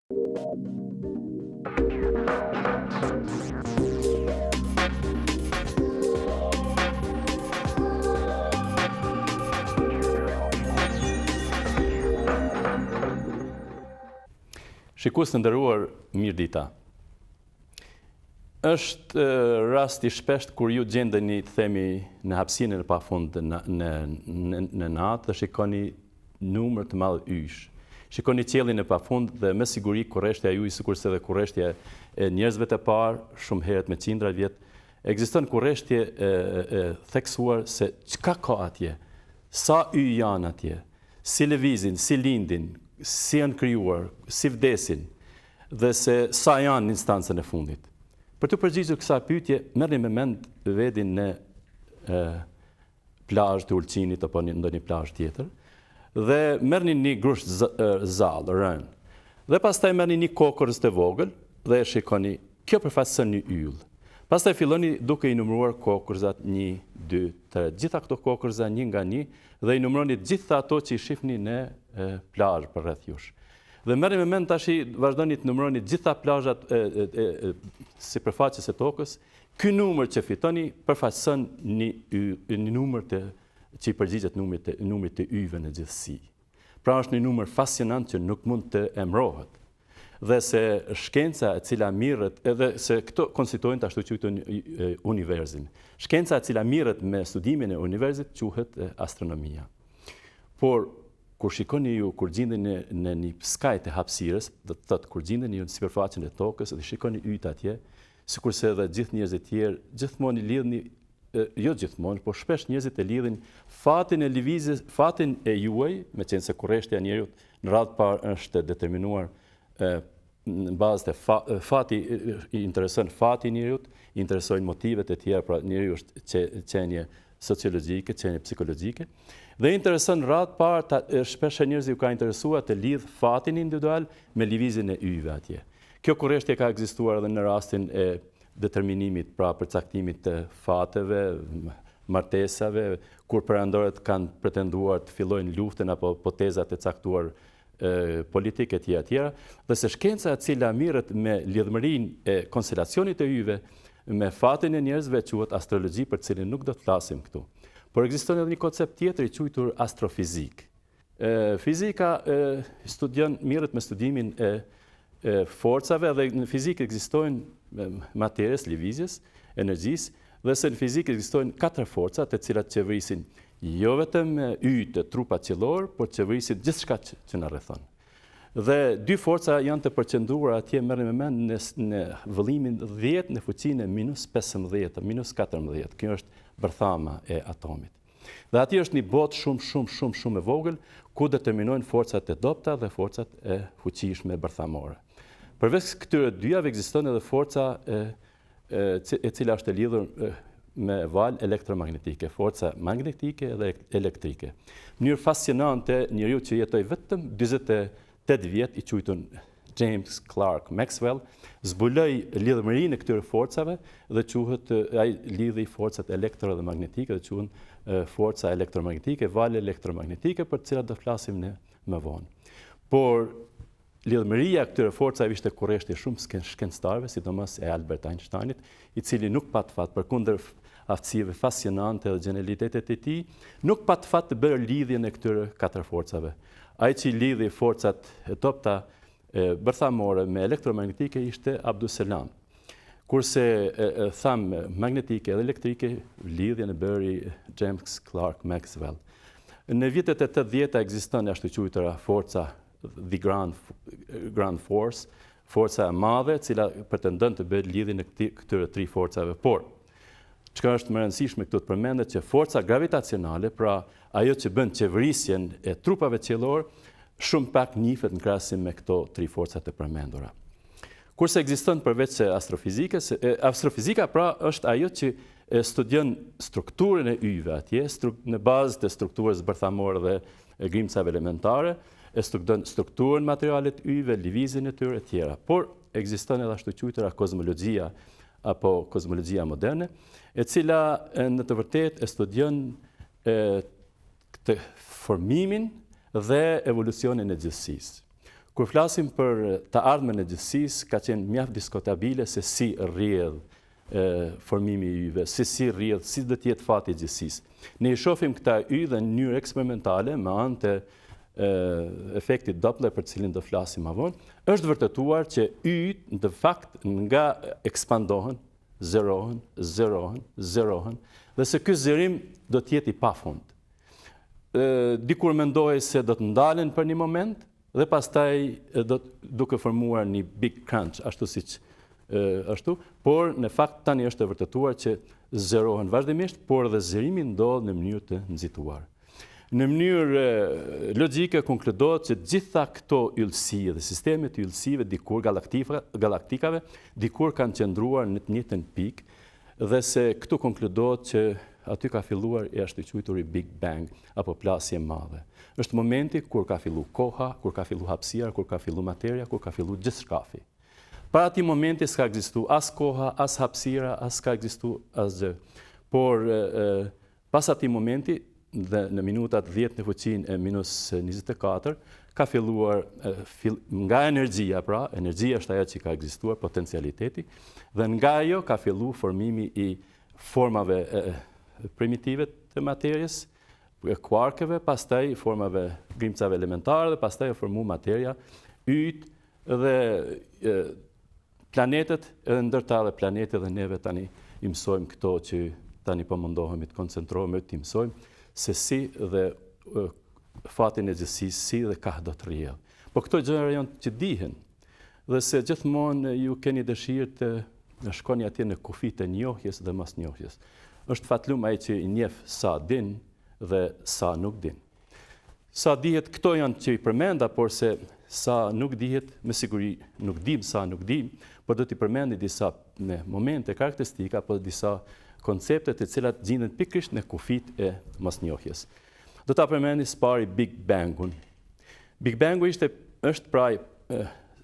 Shikues të nderuar, mirëdita. Është rast i shpesht kur ju gjendeni, themi, në hapësinën e pafund në natë dhe shikoni numër të madh ysh. Shikoni qiellin e pafund dhe me siguri kurreshtja juaj, sikurse edhe kurreshtja e njerëzve të parë, shumë herët me qindra vjet, ekziston kurreshtje e theksuar se çka ka atje, sa yj janë atje, si lëvizin, si lindin, si janë krijuar, si vdesin, dhe se sa janë në instancën e fundit. Për të përgjigjur kësaj pyetje, merrni me mend vedin në plazh të Ulçinit apo në ndonjë plazh tjetër, dhe merrni një grusht zallë, rën. Dhe pastaj merrni një kokërz të vogël dhe e shikoni, kjo përfaqëson një yll. Pastaj filloni duke i numëruar kokërzat 1, 2, 3, gjitha këto kokërza një nga një dhe i numëroni gjitha ato që i shihni në plazh përreth jush. Dhe merrni me mend tash, vazhdoni të numëroni gjitha plazhat sipërfaqes së tokës. Ky numër që fitoni përfaqëson një numër që i përgjigjet numrit të yjve në gjithësi. Pra është një numër fascinant që nuk mund të emërohet. Dhe se shkenca e cila mirret, edhe se këto konstituojnë të ashtu quajtur universin. Shkenca e cila mirret me studimin e universit quhet astronomia. Por kur shikoni ju, kur gjendeni në një skaj të hapësirës, do të thotë kur gjendeni ju në sipërfaqen e tokës dhe shikoni yjt atje, sikurse edhe gjithë njerëzit e tjerë, gjithmonë i lidhni, jo gjithmonë, por shpesh njerëzit e lidhin fatin e lëvizjes, fatin e juaj, meqense kurreshtja e njeriu në radhë të parë është determinuar në bazë të fati, i intereson fati i njeriu, i interesojnë motivet e tjera, pra njeriu është qenie sociologjike, qenie psikologjike, dhe intereson radhë të parë, shpesh njerëzit ju ka interesuar të lidh fatin individual me lëvizjen e yjve atje. Kjo kurreshtje ka ekzistuar edhe në rastin e determinimit, pra përcaktimit të fateve, martesave, kur perandorët kanë pretenduar të fillojnë luftën apo potezat e caktuar politike tjera tjera, dhe se shkenca e cila mirret me lidhmërinë e konstelacionit të yjve me fatin e njerëzve quhet astrologji, për cilin nuk do të flasim këtu. Por ekziston edhe një koncept tjetër i quajtur astrofizik. Fizika mirret me studimin e forcave, dhe në fizikë ekzistojnë materjes, lëvizjes, energjisë, dhe se në fizikë ekzistojnë 4 forca të cilat qeverisin jo vetëm yjt e trupat qiellor, por qeverisin gjithçka që na rrethon. Dhe 2 forca janë të përqendruara atje, merrni me mend, në vëllimin 10 në fuqinë e -15, -14. Kjo është bërthama e atomit. Dhe atje është një botë shumë e vogël, ku determinojnë forcat e dobta dhe forcat e fuqishme bërthamore. Përveç këtyre dyjave ekziston edhe forca e cila është e lidhur me valë elektromagnetike, forca magnetike dhe elektrike. Në mënyrë fascinante, njeriu që jetoi vetëm 48 vjet, i quajtur James Clerk Maxwell, zbuloi lidhmërinë e këtyre forcave dhe quhet, ai lidhi forcat elektro dhe magnetike dhe quhen forca elektromagnetike, valë elektromagnetike, për të cilat do flasim ne më vonë. Por lidhmëria e këtyre forcave ishte kurreshtje shumë shkencëtarëve, sidomos e Albert Einsteinit, i cili nuk pat fat, përkundër aftësive fascinante dhe genialitetet e tij, nuk pat fat të bërë lidhjen e këtyre 4 forcave. Ai që lidhi forcat e dobta bërthamore me elektromagnetike ishte Abdus-Selam. Kurse magnetike dhe elektrike, lidhjen e bëri James Clerk Maxwell. Në vitet e 80 ekziston ashtu quajtura forca the grand force, forca e madhe, cila pretendon të bëjë lidhjen e këtyre 3 forcave. Por çka është më e rëndësishme këtu të përmendet, që forca gravitacionale, pra ajo që bën qeverisjen e trupave qiellor, shumë pak njihet në krahasim me këto 3 forca të përmendura. Kurse ekziston përveç astrofizikës, astrofizika pra është ajo që studion strukturën e yjve atje, në bazë të strukturës bërthamore dhe grimcave elementare, e studion strukturën materialet yjve, lëvizjen e tyre e tjera. Por ekziston edhe ashtu quajtura kozmologjia apo kozmologjia moderne, e cila në të vërtetë e studion këtë formimin dhe evolucionin e gjithësisë. Kur flasim për të ardhmen e gjithësisë, ka qenë mjaft diskutabile se si rrjedh formimi i yjeve, si rrjedh, si do të jetë fati i gjithësisë. Ne i shohim këta yje dhe në mënyrë eksperimentale me anë të efektit Doppler për cilin do flasim më vonë, është vërtetuar që yjet në fakt nga ekspandohen, zerohen, dhe se ky zërim do të jetë i pafund. Dikur mendohej se do të ndalen për një moment dhe pastaj duke formuar një big crunch, ashtu siç ashtu, por në fakt tani është e vërtetuar që zerohen vazhdimisht, por dhe zërimi ndodh në mënyrë të nxituar. Në mënyrë logjike konkludohet që gjitha këto yllësi dhe sistemet e yllësive dikur galaktikave dikur kanë qëndruar në të njëjtën pikë dhe se këtu konkludohet që aty ka filluar e ashtu quajturi Big Bang apo plasje madhe. Është momenti kur ka fillu koha, kur ka fillu hapësira, kur ka fillu materia, kur ka fillu gjithçkafi. Para atij momenti s'ka ekzistu as koha, as hapësira, as ka ekzistu asgjë. Por pas atij momenti dhe në minutat 10 në fuqinë e -24 ka filluar nga energjia, pra energjia është ajo që ka ekzistuar, potencialiteti, dhe nga ajo ka filluar formimi i formave primitive të materjes, kuarkeve, pastaj formave grimcave elementare dhe pastaj formu materia, yjt dhe planetet, edhe ndërta dhe planetet dhe neve tani i mësojmë këto që tani po mundohemi të koncentrohemi të mësojmë se si dhe fatin e gjithësisë, si dhe ka do të rrjedh. Po këto gjëra janë që dihen, dhe se gjithmonë ju keni dëshirë të shkoni atje në kufit e njohjes dhe mos njohjes. Është fatlum ai që i njeh sa din dhe sa nuk din. Sa dihet, këto janë që i përmenda, por se sa nuk dihet, me siguri nuk dim sa nuk dim, por do t'i përmendi disa në momente karakteristika, por disa koncepte të cilat gjenden pikërisht në kufit e mosnjohjes. Do ta përmendi së pari Big Bangun. Big Bangu është pra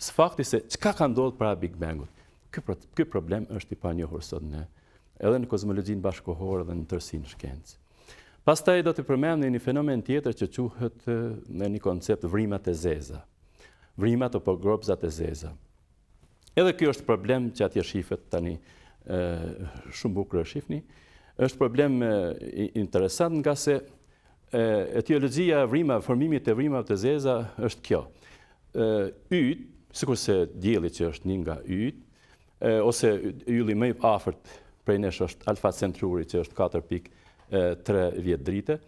fakti se çka ka ndodhur para Big Bangut. Ky problem është i panjohur sot edhe në kozmologjinë bashkëkohore dhe në tërësinë shkencë. Pastaj do të përmendi një fenomen tjetër që quhet me një koncept vrimat e zeza. Vrimat apo gropzat e zeza. Edhe ky është problem që atje shifet tani shumë bukur e shifni. Është problem interesant nga se etiologjia e vrimave, formimit e vrimave të zeza është kjo. Yt, sikurse dielli që është një nga yt, ose ylli më i afërt prej nesh është Alfa Centauri që është 4.3 vjet drite,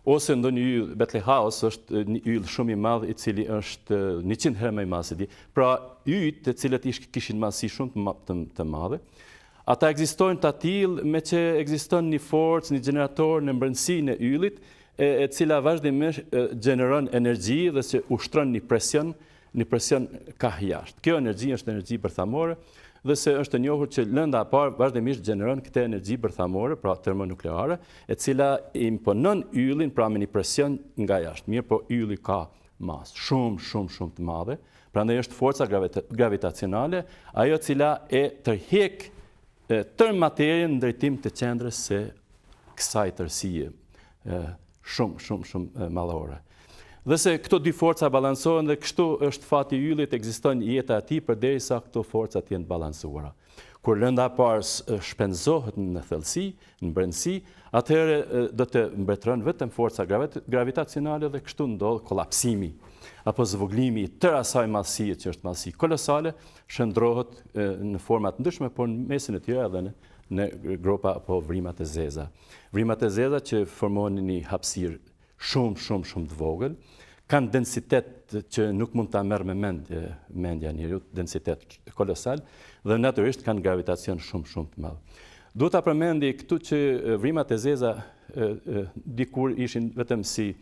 ose ndonjë yll Betelgeuse është një yll shumë i madh i cili është 100 herë më i madh se di. Pra yjet të cilët kishin masi shumë të madhe, ata ekzistojnë të tillë me që ekziston një forcë, një gjenerator në brendësinë e yllit, e cila vazhdimisht gjeneron energji dhe që ushtron një presion ka jashtë. Kjo energji është energji bërthamore, dhe se është e njohur që lënda e parë vazhdimisht gjeneron këtë energji bërthamore, pra termonukleare, e cila imponon yllin pra me një presion nga jashtë. Mirë, po ylli ka masë shumë të madhe, prandaj është forca gravitacionale, ajo cila e tërheq tërë materien në drejtim të qendrës së kësaj tërësie shumë madhore. Dhe se këto dy forca balansohen dhe kështu është fati i yllit, ekziston jeta e tij përderisa këto forca të jenë balancuara. Kur lënda e parë shpenzohet në thellësi, në brendësi, atëherë do të mbretëron vetëm forca gravitacionale dhe kështu ndodh kollapsimi apo zvoglimi i tërë asaj massie që është masi kolosale, shndrohet në forma të ndryshme, por në mesin e tyre edhe në gropa apo vrimat e zeza. Vrimat e zeza që formojnë një hapësirë shumë të vogël, kanë densitet që nuk mund ta merr me mendja njeriu, densitet kolosal, dhe natyrisht kanë gravitacion shumë të madh. Duhet ta përmendi këtu që vrimat e zeza dikur ishin vetëm si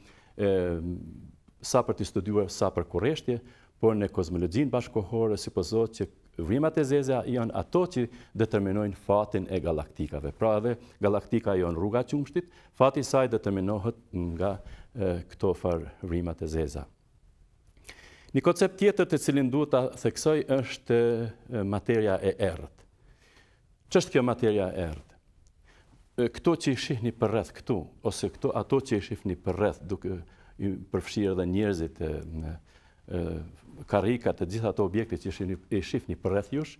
sa për të studiuar sa për kurreshtje, por në kozmologjinë bashkëkohore supozohet që vrimat e zeza janë ato që determinojnë fatin e galaktikave. Pra edhe galaktika janë rruga e qumshtit, fati i saj determinohet nga këto farë vrimat e zeza. Një koncept tjetër të cilin duhet ta theksoj është materia e errët. Ç'është kjo materia e errët? Këto që i shihni përreth këtu, ose ato që i shihni përreth duke i përfshirë edhe njerëzit karrikat, të gjitha ato objekte që e shihni përreth jush,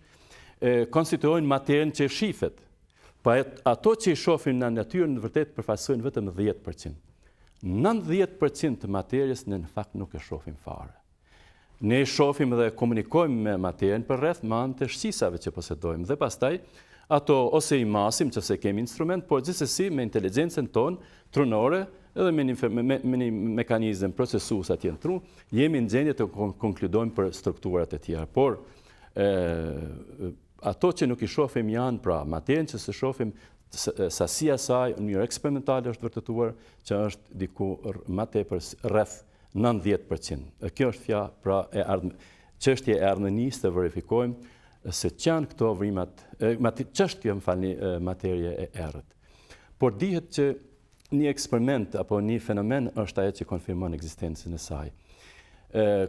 konstituojnë materien që shifet. Pa ato që i shohim në natyrë në vërtet përfaqësojnë vetëm 10%. 90% të materjes në fakt nuk e shohim fare. Ne e shohim dhe komunikojmë me materien përreth me anë të shqisave që posedojmë dhe pastaj ato ose i masim nëse kemi instrument, por gjithsesi me inteligjencën tonë trunore edhe me një mekanizëm procesues atje në tru, jemi në gjendje të konkludojmë për strukturat e tjera. Por ato që nuk i shohim janë pra materien që se shohim sasia saj në mënyrë eksperimentale është vërtetuar që është diku më tepër rreth 90%. Kjo është fjalë pra çështje e ardhmënisë të verifikojmë se që janë këto vrimat, çështje materie e errët. Por dihet që një eksperiment apo një fenomen është ajo që konfirmon ekzistencën e saj.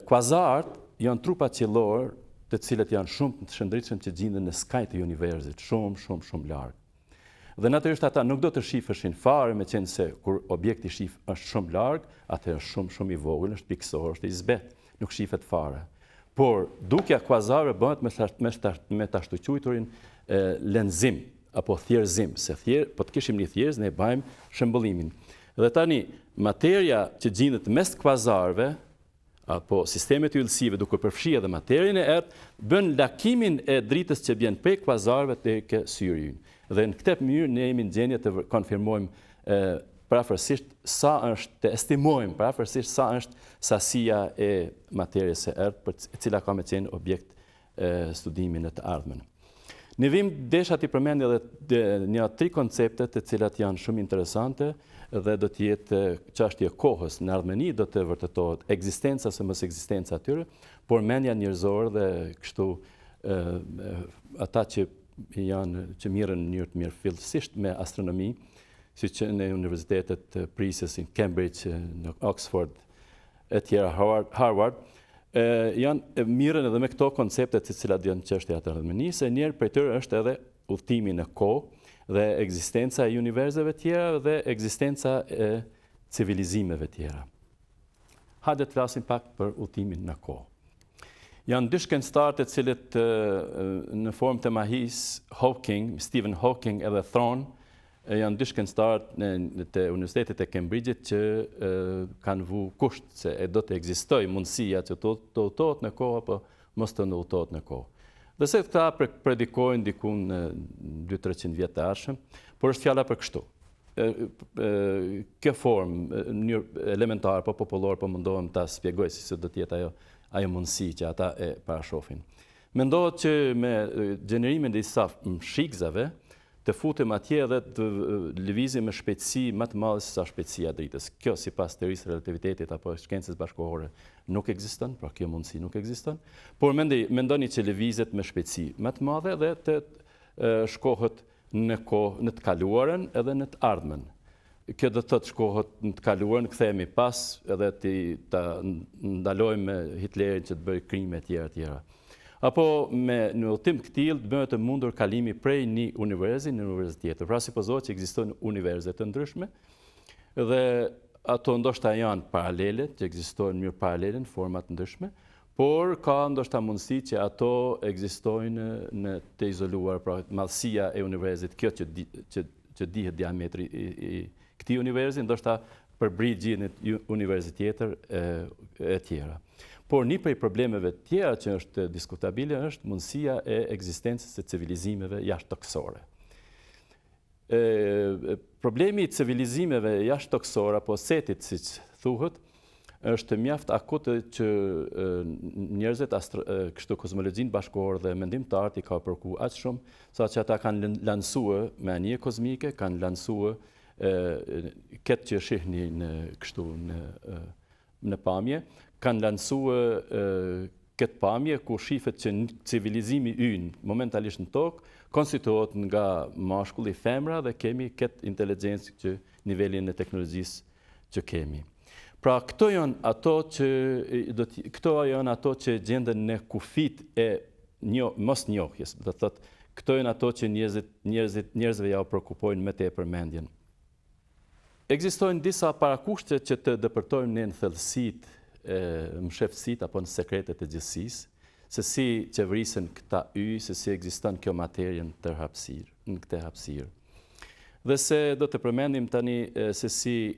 Kvazart janë trupa qiellor të cilët janë shumë të shëndritshëm që gjenden në skaj të universit, shumë larg. Dhe natyrisht ata nuk do të shifeshin fare me qenë se kur objekti shif është shumë larg, atëherë është shumë i vogël, është pikësor, është i zbet, nuk shifet fare. Por dukja kvazarëve bëhet me të ashtu quajturin lenzim apo thjerëzim, se po të kishim një thjerëz ne bëjmë shëmbullimin. Dhe tani materia që gjendet mes kvazarëve apo sistemet yllësive duke përfshi edhe materien e errët bën lakimin e dritës që vjen prej kvazarëve tek syri ynë. Dhe në këtë mënyrë ne jemi në gjendje të konfirmojmë prafërsisht sa është, të estimojmë prafërsisht sa është sasia e materjes së errët, e cila ka me qenë objekt studimi në të ardhmen. Në vim desha t'i përmend edhe një 3 koncepte të cilat janë shumë interesante dhe do të jetë çështje kohës në ardhmëni, do të vërtetohet ekzistenca së mos ekzistenca atyre, por mendja njerëzore dhe kështu ata që që mirën në mënyrë të mirë fillësisht me astronomi, siç në universitetet prisës në Cambridge, në Oxford, e tjera Harvard, janë mirën edhe me këto koncepte të cilat janë çështja e ardhmënisë, e njëherë prej tyre është edhe udhtimi në kohë dhe ekzistenca e universive tjera dhe ekzistenca e civilizimeve tjera. Hajde të flasim pak për udhtimin në kohë. Janë 2 shkencëtarë të cilët në formë të mahis, Stephen Hawking edhe Thorne, janë 2 shkencëtarë të Universitetit e Cambridge që kanë vu kusht se do të ekzistojë mundësia që të udhtohet në kohë apo mos të udhtohet në kohë. Dhe se këta predikojnë diku në 200-300 vjet të ardhshëm, por është fjala për kështu. Kjo formë, në mënyrë elementare, po popullore, po mundohem ta shpjegoj se do të jetë ajo mundësi që ata e parashohin. Mendohet që me gjenerimin e disa shikzave të futem atje dhe të lëvizim me shpejtësi më të madhe se sa shpejtësia e dritës. Kjo sipas teorisë relativitetit apo shkencës bashkëkohore nuk ekziston, pra kjo mundësi nuk ekziston, por mendoni që lëvizet me shpejtësi më të madhe dhe të shkohet në kohë, në të kaluarën edhe në të ardhmen. Kjo do të thotë shkohet në të kaluarën, kthehemi pas edhe ta ndalojmë me Hitlerin që të bëjë krime tjera. Apo në udhtim të tillë të bëhet të mundur kalimi prej një universi në univers tjetër. Pra supozohet që ekzistojnë universi të ndryshme dhe ato ndoshta janë paralele, që ekzistojnë në mënyrë paralele në forma të ndryshme, por ka ndoshta mundësi që ato ekzistojnë në të izoluar, pra madhësia e universit, kjo që dihet diametri i këtij universi, ndoshta përbrit gjithë në universi tjetër e tjera. Por një prej problemeve tjera që është diskutabile është mundësia e ekzistencës së civilizimeve jashtëtoksore. Problemi i civilizimeve jashtëtoksore apo setit, siç thuhet, është mjaft akut që njerëzit kështu kozmologjinë bashkëkohore dhe mendimtarët i ka përku aq shumë sa që ata kanë lansuar me anije kozmike, kanë lansuar këtë që shihni në pamje, kanë lansuar këtë pamje ku shifet që civilizimi ynë momentalisht në tokë konstituohet nga mashkulli, femra dhe kemi këtë inteligjencë që nivelin e teknologjisë që kemi. Pra këto janë ato që gjenden në kufit e mos njohjes, do të thotë këto janë ato që njerëzve ja u prekupojnë me tepër mendjen. Ekzistojnë disa parakushte që të depërtojmë në thellësitë mshefësit apo në sekretet e gjithësisë, se si qeverisen këta se si ekziston kjo materie në këtë hapësirë. Dhe se do të përmendim tani se si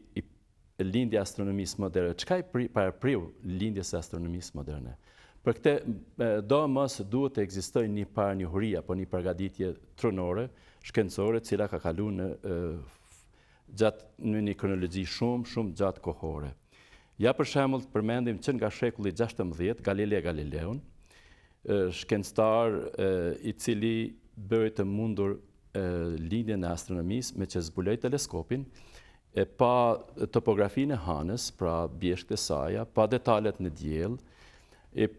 lindja astronomisë moderne, çka i parapriu lindjes së astronomisë moderne. Për këtë do mos duhet të ekzistojë një paranjohuri apo një përgatitje trunore, shkencore, cila ka kaluar në një kronologji shumë gjatë kohore. Ja për shembull të përmendim që nga shekulli 16 Galilei Galileun, shkencëtar i cili bëri të mundur lindjen e astronomisë me që zbuloi teleskopin, pa topografinë e Hanës, pra bjeshkët e saj, pa detalet në diell,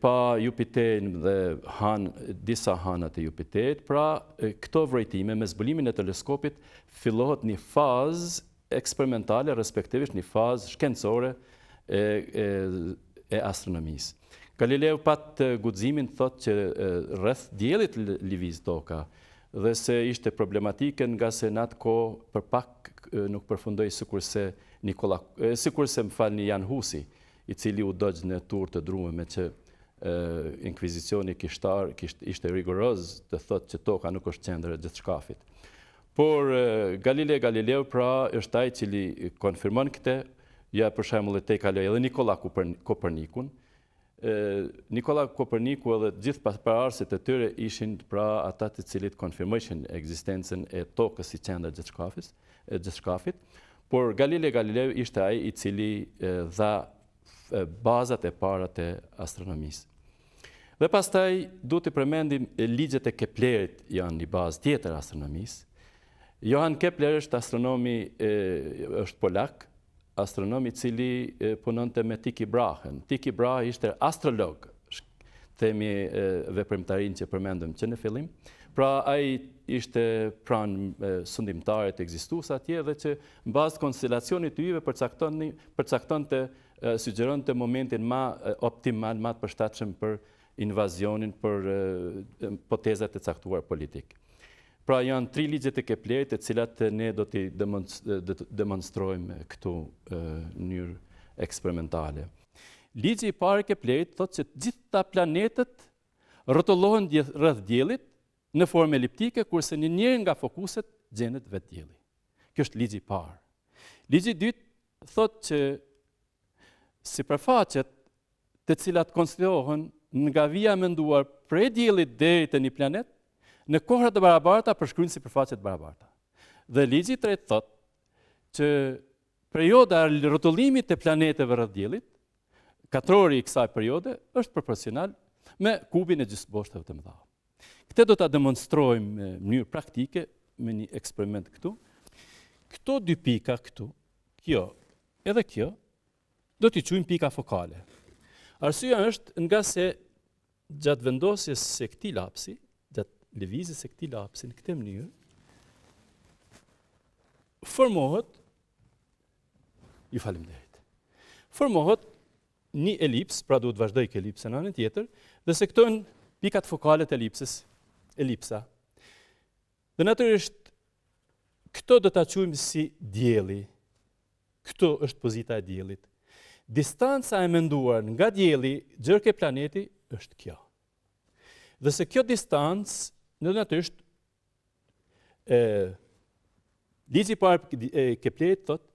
pa Jupiterin dhe disa hanat e Jupiterit. Pra këto vërejtime me zbulimin e teleskopit fillohet një fazë eksperimentale, respektivisht një fazë shkencore e astronomisë. Galileu pat guximin thotë që rreth diellit lëviz toka, dhe se ishte problematike nga se në atë kohë për pak nuk përfundoi sikurse Jan Husi, i cili u dogj në Turë të drume me që inkvizicioni kishtar ishte rigoroz të thotë që toka nuk është qendër e gjithçkafit. Por Galilei Galileu pra është ai i cili konfirmon këtë, ja për shembull te kaloi edhe Nikola Kopernikun. Nikola Koperniku edhe gjithë paraardhësit e tyre ishin pra ata të cilët konfirmojnë ekzistencën e tokës si qendër e gjithçkafit, por Galilei Galileu ishte ai i cili dha bazat e para të astronomisë. Dhe pastaj duhet të përmendim ligjet e Keplerit janë një bazë tjetër astronomisë. Johann Kepler është astronomi, është polak, astronomi i cili punonte me Tycho Brahen. Tycho Brahe ishte astrolog, themi veprimtarin që përmendëm që në fillim. Pra ai ishte pranë sundimtarit ekzistues atje dhe që në bazë konstelacionit të yjeve përcaktonte, sugjeronte momentin më optimal, më të përshtatshëm për invazionin, për potezat e caktuar politik. Pra janë 3 ligjet e Keplerit, të cilat ne do t'i demonstrojmë këtu në mënyrë eksperimentale. Ligji i parë i Keplerit thotë që gjitha planetët rrotullohen rreth diellit në formë eliptike, kurse në njërin nga fokuset gjendet vetë dielli. Kjo është ligji i parë. Ligji i dytë thotë që sipërfaqet të cilat konsiderohen nga vija menduar prej diellit deri te një planet, në kohra të barabarta përshkruajnë sipërfaqe të barabarta. Dhe ligji i tretë thotë që perioda e rrotullimit të planeteve rreth diellit, katrori i kësaj periode, është proporcional me kubin e gjysmëboshtrave të mëdha. Këtë do ta demonstrojmë në mënyrë praktike me një eksperiment këtu. Këto 2 pika këtu, kjo edhe kjo, do t'i quajmë pika fokale. Arsyeja është nga se gjatë vendosjes së këtij lapsi, gjatë lëvizjes së këtij lapsi në këtë mënyrë, formohet një elips, pra duhet vazhdoj kjo elipsa në anën tjetër, dhe se këto janë pikat fokale të elipsa. Dhe natyrisht këto do ta quajmë si dielli. Këto është pozita e diellit. Distanca e menduar nga dielli gjërke planeti është kjo. Dhe se kjo distancë, në natyrisht, ligji i parë e Keplerit thotë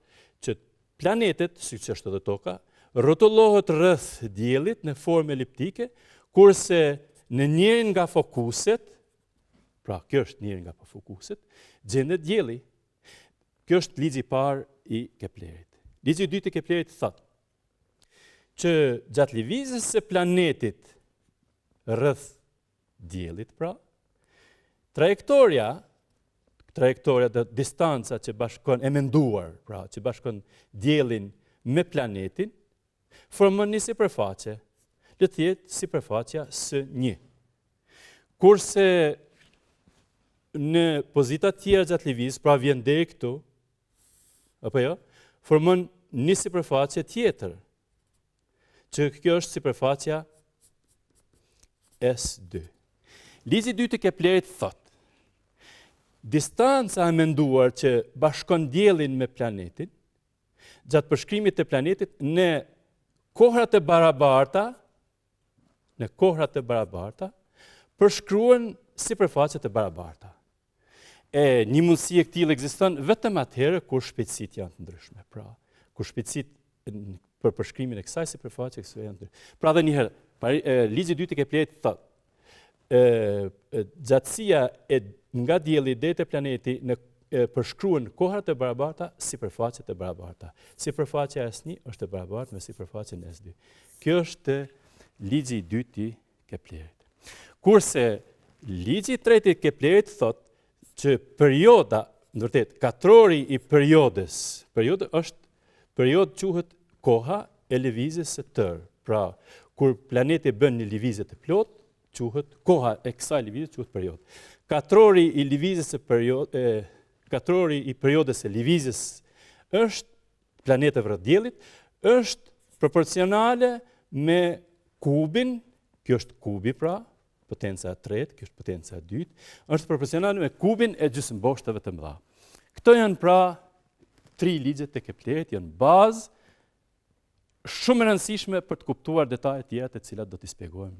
që planetet, siç është edhe toka, rrotullohet rreth diellit në formë eliptike, kurse në njërin nga fokuset, pra kjo është njëri nga fokuset, gjendet dielli. Kjo është ligji i parë i Keplerit. Ligji i dytë i Keplerit thotë që gjatë lëvizjes së planetit rreth diellit, pra, trajektoria dhe distanca që bashkon e menduar, pra, që bashkon diellin me planetin, formon një sipërfaqe, le të jetë sipërfaqja S1. Kurse në pozita tjera gjatë lëvizjes, pra vjen deri këtu, apo jo, formon një sipërfaqe tjetër, që kjo është sipërfaqja S2. Ligji i dytë i Keplerit thotë distanca e menduar që bashkon diellin me planetin, gjatë përshkrimit të planetit në kohrat e barabarta, përshkruan sipërfaqet e barabarta. Një mundësi e këtillë ekziston vetëm atëherë kur shpejtësitë janë të ndryshme. Pra, kur shpejtësitë për përshkrimin e kësaj sipërfaqe kësaj janë ndryshme. Pra edhe një herë, ligji i dytë i Keplerit thotë, gjatësia nga dielli deri te planeti përshkruan kohrat e barabarta, sipërfaqet e barabarta. Sipërfaqja e S1 është e barabartë me sipërfaqen e S2. Kjo është ligji i dytë i Keplerit. Kurse ligji i tretë i Keplerit thotë që perioda, në vërtet, katrori i periodës, periodë quhet koha e lëvizjes së tërë. Pra, kur planeti bën një lëvizje të plot, quhet koha e kësaj lëvizje quhet periodë. Katrori i periodës së lëvizjes është planeteve rreth diellit, është proporcionale me kubin, kjo është kubi pra, potenca e tretë, kjo është potenca e dytë, është proporcionale me kubin e gjysmëboshtave të mëdha. Këto janë pra 3 ligjet e Keplerit, janë bazë shumë e rëndësishme për të kuptuar detajet tjera të cilat do t'i shpjegojmë.